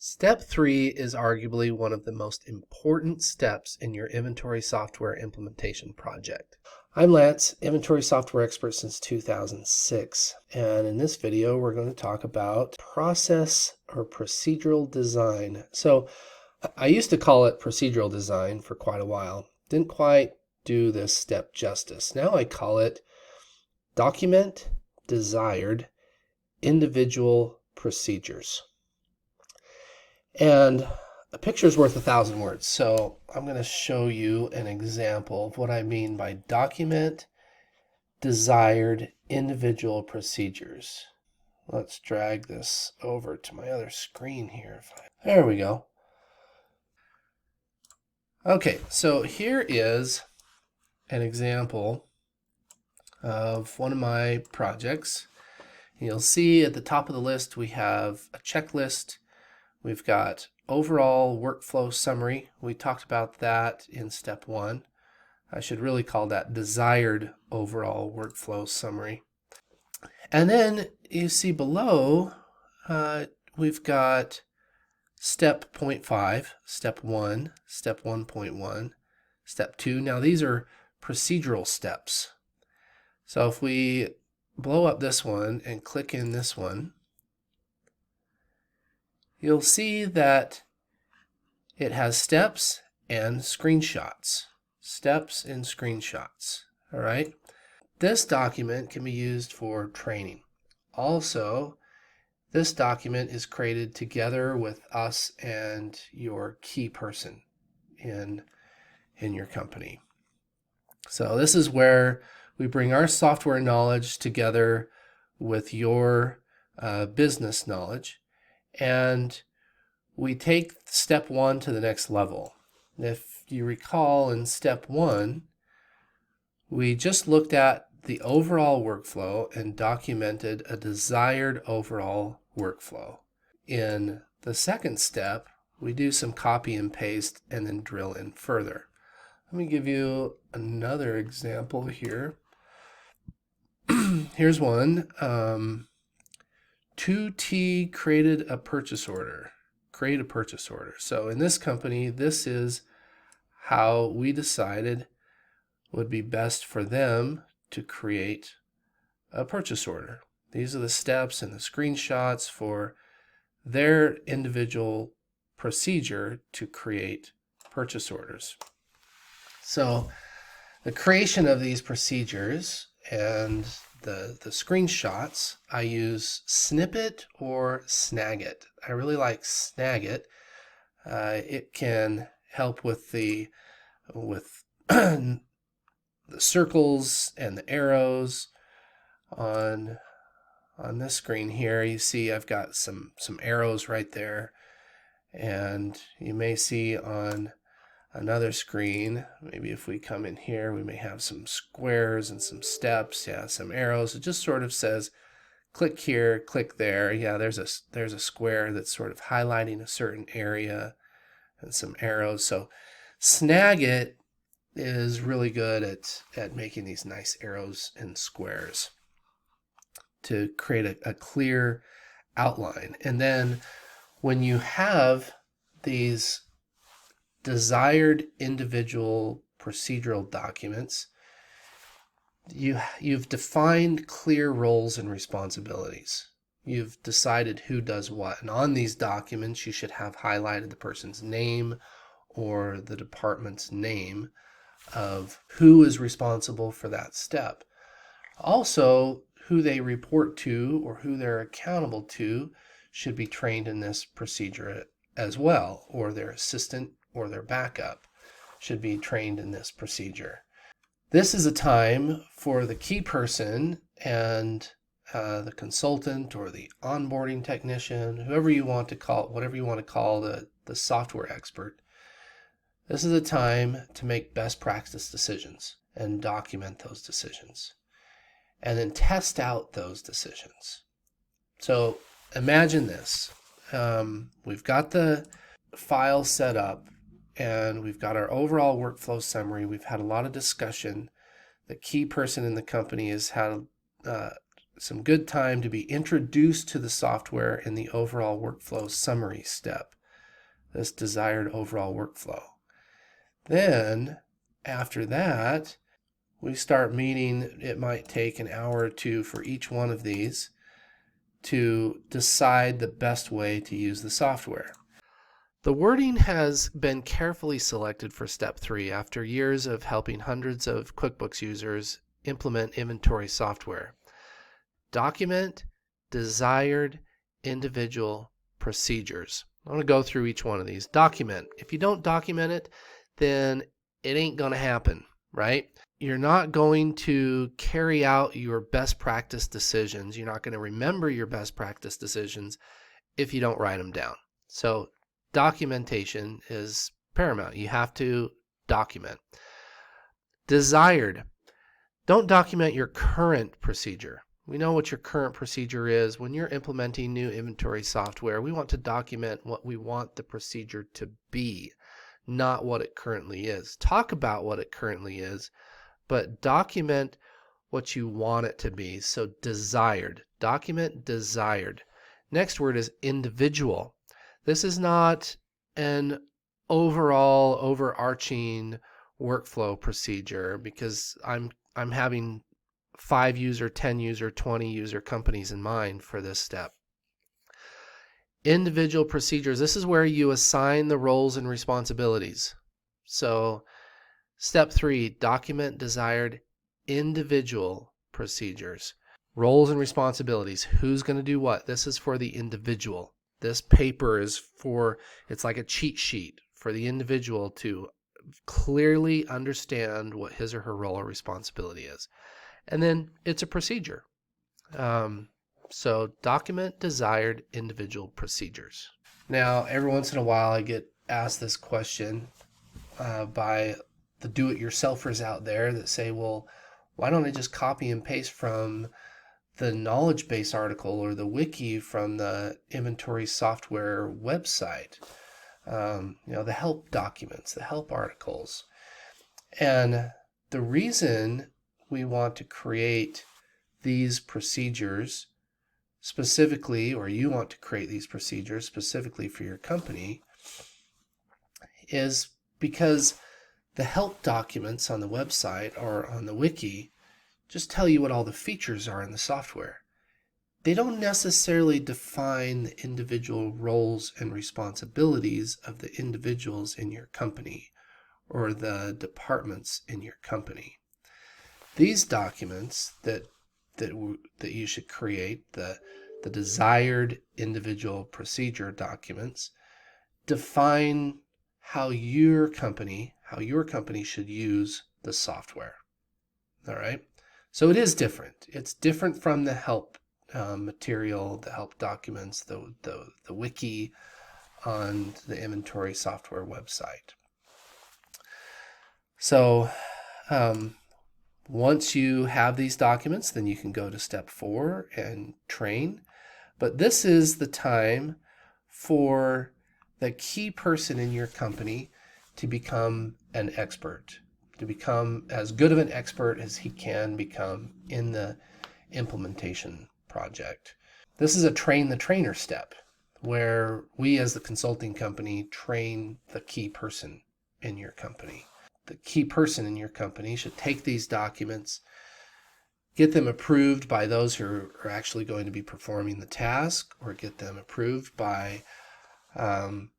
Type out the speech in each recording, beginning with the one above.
Step 3 is arguably one of the most important steps in your inventory software implementation project. I'm Lance, inventory software expert since 2006, and in this video we're going to talk about process or procedural design. So I used to call it procedural design for quite a while. Didn't quite do this step justice. Now I call it document desired individual procedures. And a picture is worth 1,000 words. So I'm going to show you an example of what I mean by document desired individual procedures. Let's drag this over to my other screen here. There we go. Okay, so here is an example of one of my projects. You'll see at the top of the list we have a checklist. We've got overall workflow summary. We talked about that in step 1. I should really call that desired overall workflow summary. And then you see below, we've got step 0.5, step 1, step 1.1, step 2. Now these are procedural steps. So if we blow up this one and click in this one, you'll see that it has steps and screenshots. Steps and screenshots. All right. This document can be used for training. Also, this document is created together with us and your key person in your company. So this is where we bring our software knowledge together with your business knowledge. And we take step 1 to the next level. If you recall, in step 1, we just looked at the overall workflow and documented a desired overall workflow. In the second step, we do some copy and paste and then drill in further. Let me give you another example here. Here's one. 2T created a purchase order. Create a purchase order. So in this company, this is how we decided would be best for them to create a purchase order. These are the steps and the screenshots for their individual procedure to create purchase orders. So the creation of these procedures and the screenshots, I use Snippet or Snagit. I really like Snagit. It can help with the circles and the arrows. On this screen here, you see I've got some arrows right there, and you may see on another screen, maybe if we come in here, we may have some squares and some steps, some arrows. It just sort of says click here, click there. There's a square that's sort of highlighting a certain area and some arrows. So Snagit is really good at making these nice arrows and squares to create a clear outline. And then when you have these desired individual procedural documents, you've defined clear roles and responsibilities. You've decided who does what. And on these documents, you should have highlighted the person's name or the department's name of who is responsible for that step. Also, who they report to or who they're accountable to should be trained in this procedure as well, or their assistant or their backup should be trained in this procedure. This is a time for the key person and the consultant or the onboarding technician, whoever you want to call, whatever you want to call the software expert. This is a time to make best practice decisions and document those decisions, and then test out those decisions. So imagine this. We've got the file set up and we've got our overall workflow summary. We've had a lot of discussion. The key person in the company has had some good time to be introduced to the software in the overall workflow summary step. this desired overall workflow. Then after that, we start meeting. It might take an hour or two for each one of these to decide the best way to use the software. The wording has been carefully selected for step 3 after years of helping hundreds of QuickBooks users implement inventory software. Document desired individual procedures. I'm going to go through each one of these. Document. If you don't document it, then it ain't going to happen, right? You're not going to carry out your best practice decisions. You're not going to remember your best practice decisions if you don't write them down. So documentation is paramount. You have to document. Desired. Don't document your current procedure. We know what your current procedure is. When you're implementing new inventory software, we want to document what we want the procedure to be, not what it currently is. Talk about what it currently is, but document what you want it to be. So desired. Document desired. Next word is individual. This is not an overall overarching workflow procedure because I'm having 5 user, 10 user, 20 user companies in mind for this step. Individual procedures. This is where you assign the roles and responsibilities. So step 3, document desired individual procedures. Roles and responsibilities. Who's going to do what? This is for the individual. This paper is for, it's like a cheat sheet for the individual to clearly understand what his or her role or responsibility is. And then it's a procedure. So document desired individual procedures. Now, every once in a while I get asked this question by the do-it-yourselfers out there that say, well, why don't I just copy and paste from the knowledge base article or the wiki from the inventory software website? The help documents, the help articles. And the reason we want to create these procedures specifically, or you want to create these procedures specifically for your company, is because the help documents on the website or on the wiki just tell you what all the features are in the software. They don't necessarily define the individual roles and responsibilities of the individuals in your company or the departments in your company. These documents that you should create, the desired individual procedure documents, define how your company should use the software. All right? So it is different. It's different from the help material, the help documents, the wiki on the inventory software website. So once you have these documents, then you can go to step 4 and train. But this is the time for the key person in your company to become an expert, to become as good of an expert as he can become in the implementation project. This is a train the trainer step where we as the consulting company train the key person in your company. The key person in your company should take these documents, get them approved by those who are actually going to be performing the task, or get them approved by an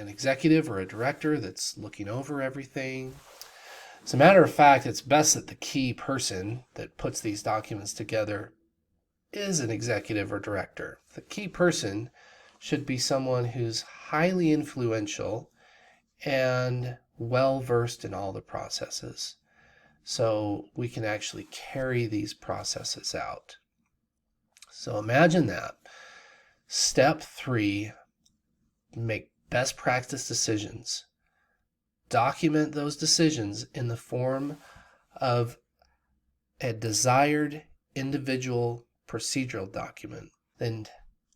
executive or a director that's looking over everything. As a matter of fact, it's best that the key person that puts these documents together is an executive or director. The key person should be someone who's highly influential and well-versed in all the processes, so we can actually carry these processes out. So imagine that. Step 3, make best practice decisions. Document those decisions in the form of a desired individual procedural document. Then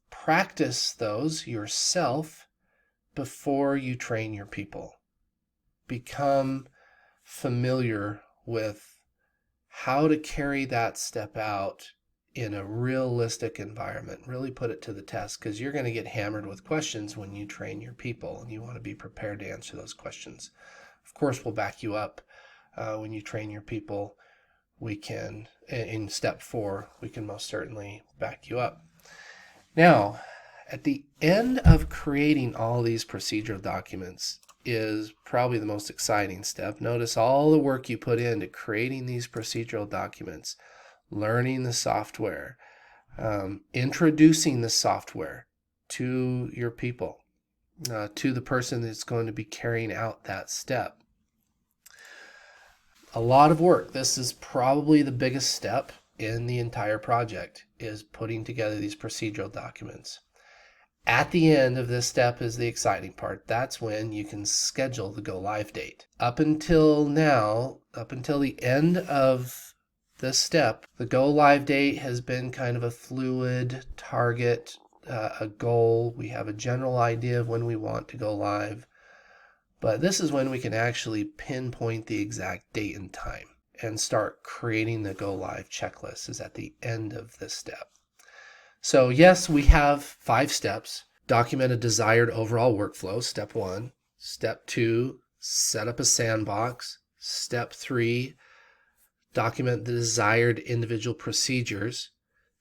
practice those yourself before you train your people. Become familiar with how to carry that step out in a realistic environment. Really put it to the test, because you're going to get hammered with questions when you train your people, and you want to be prepared to answer those questions. Of course, we'll back you up when you train your people. We can, in step 4, we can most certainly back you up. Now, at the end of creating all these procedural documents is probably the most exciting step. Notice all the work you put into creating these procedural documents, learning the software, introducing the software to your people, to the person that's going to be carrying out that step. A lot of work. This is probably the biggest step in the entire project, is putting together these procedural documents. At the end of this step is the exciting part. That's when you can schedule the go live date. Up until now, up until the end of this step, the go live date has been kind of a fluid target, a goal. We have a general idea of when we want to go live, but this is when we can actually pinpoint the exact date and time and start creating the go live checklist, is at the end of this step. So yes, we have 5 steps. Document a desired overall workflow, step 1. Step 2, set up a sandbox. Step 3, document the desired individual procedures.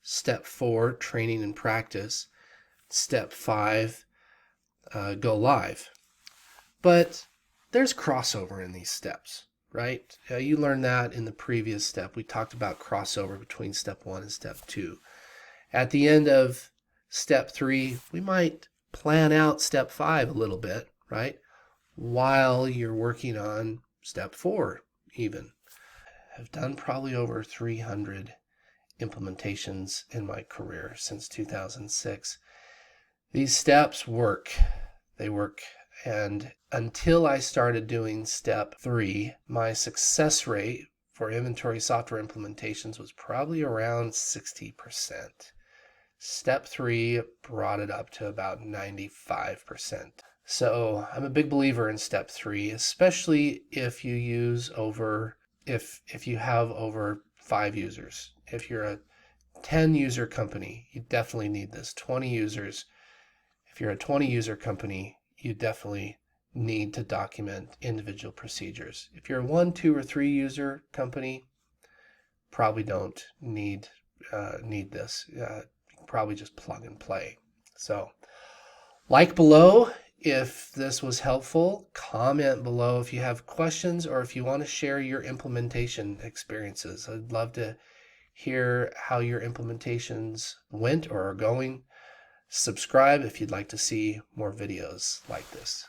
Step 4, training and practice. Step 5, go live. But there's crossover in these steps, right? You learned that in the previous step. We talked about crossover between step 1 and step 2. At the end of step 3, we might plan out step 5 a little bit, right? While you're working on step 4 even. I've done probably over 300 implementations in my career since 2006. These steps work. They work. And until I started doing step 3, my success rate for inventory software implementations was probably around 60%. Step 3 brought it up to about 95%. So I'm a big believer in step 3, especially if you use if you have over 5 users. If you're a 10 user company, you definitely need this. 20 users. If you're a 20 user company, you definitely need to document individual procedures. If you're a 1, 2, or 3 user company, probably don't need this. Probably just plug and play. So, like below if this was helpful. Comment below if you have questions, or if you want to share your implementation experiences. I'd love to hear how your implementations went or are going. Subscribe if you'd like to see more videos like this.